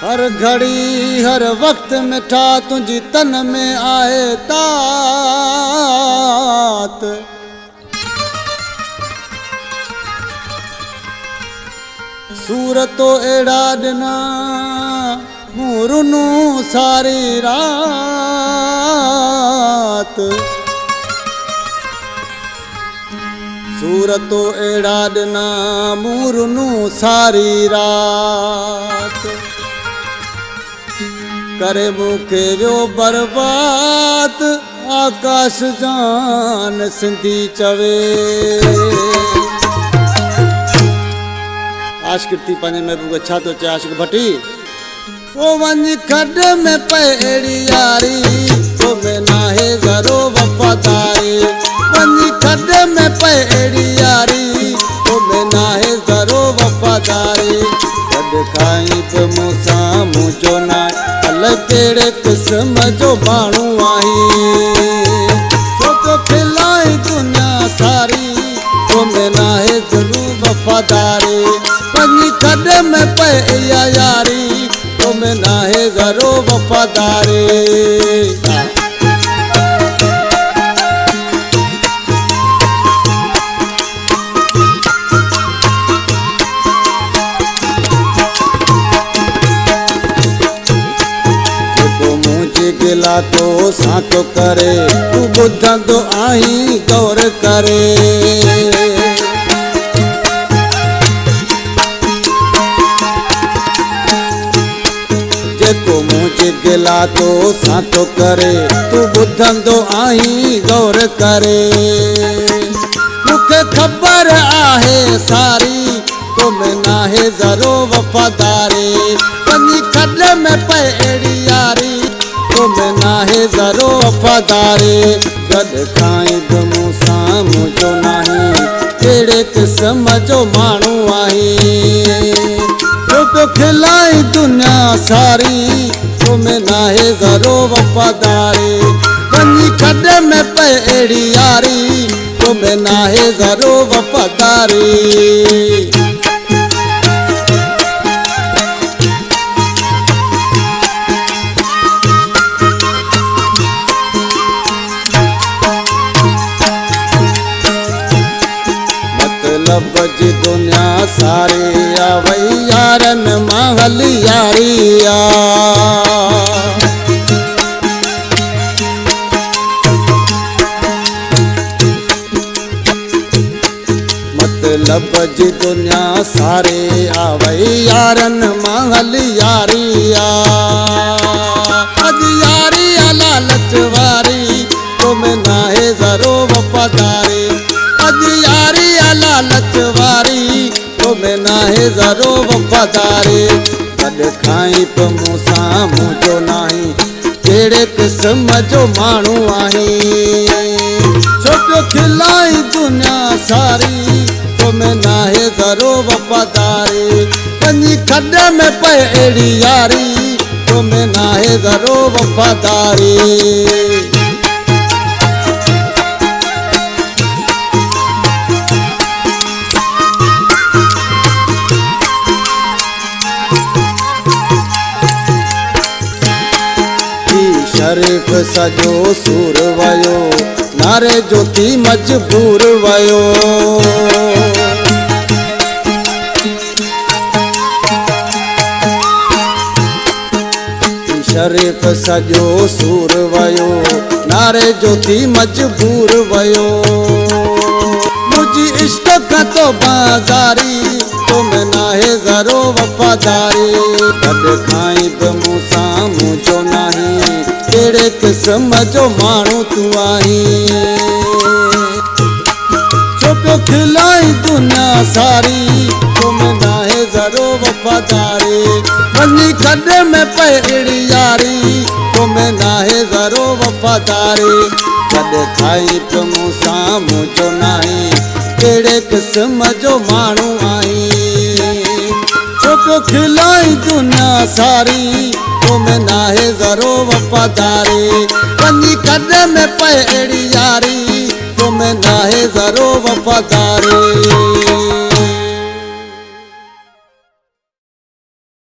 हर घड़ी हर वक्त मिठा तुझी तन में आए तात। सूरतो एड़ा दिना मूरनू सारी रात। सूरतो एड़ा दिना मूरनू सारी रात। करे मुखे जो बर्बाद आकाश जान सिंधी चवे। आशिक़ पंहिंजे महबूब छा थो चए आशिक़ भट्टी। ओ वञी खॾ में पहेड़ी यारी तो में नाहे ज़रो वफ़ादारी। वञी खॾ में पहेड़ी यारी तो में नाहे ज़रो वफ़ादारी। गॾु खाई बि मूंसां मुंहिंजो नाहे अल कहिड़े क़िस्म जो माण्हू आहीं। छो तो खिलाई दुनिया सारी तो में नाहे ज़रो वफ़ादारी। वञी खॾ में पए इहा यारी तो में नाहे ज़रो वफ़ादारी। गिला तो साथो करे तू ॿुधंदो आहीं गौर करे। जेको मुंहिंजे गिला तो साथो करे तू ॿुधंदो आहीं गौर करे। मूंखे ख़बर आहे सारी तो में नाहे ज़रो वफ़ादारी। वञी खॾ में पए अहिड़ी यारी तो में नाहे ज़रो वफ़ादारी। गॾु खाई बि मूंसां मुंहिंजो नाहीं कहिड़े क़िस्म जो माण्हू आहीं। छो तो खिलाई दुनिया सारी तो में नाहे ज़रो वफ़ादारी। वञी खॾ में पए अहिड़ी यारी तो में नाहे ज़रो वफ़ादारी। मतलब जी दुनिया सारी आ वही यारन महल यारी आ। मतलब जी दुनिया सारी आ वही यारन महल यारी आ। अज यारी आ लालच वारी तो में नाहे ज़रो वफ़ादारी। अज यारी लालच वारी तो में नाहे ज़रो वफ़ादारी। गॾु खाई बि मूंसां मुंहिंजो नाहीं कहिड़े क़िस्म जो माण्हू आहीं। छो जो खिलाई दुनिया सारी तो में नाहे ज़रो वफ़ादारी। वञी खॾ में पए अहिड़ी यारी तो में नाहे ज़रो वफ़ादारी। शरीफ सजो सूर वयो नारे जो थी मजबूर वयो। शरीफ सजो सूर वयो नारे जो थी मजबूर वयो। मुझी इश्क का तो बाज़ारी तो में नाहे ज़रो वफ़ादारी। गॾु खाई बि मूंसां मुंहिंजो नाहीं कहिड़े क़िस्म जो माण्हू तूं आहीं। छो पियो खिलाई दुनिया सारी तो में नाहे ज़रो वफ़ादारी। वञी खॾ में पए अहिड़ी यारी तो में नाहे ज़रो वफ़ादारी। गॾु खाई बि मूंसां मुंहिंजो नाहीं कहिड़े क़िस्म जो माण्हू आहीं। छो पियो खिलाई दुनिया सारी तो में नाहे ज़रो वफ़ादारी। वञी खॾ में पए अहिड़ी यारी तो में नाहे ज़रो वफ़ादारी।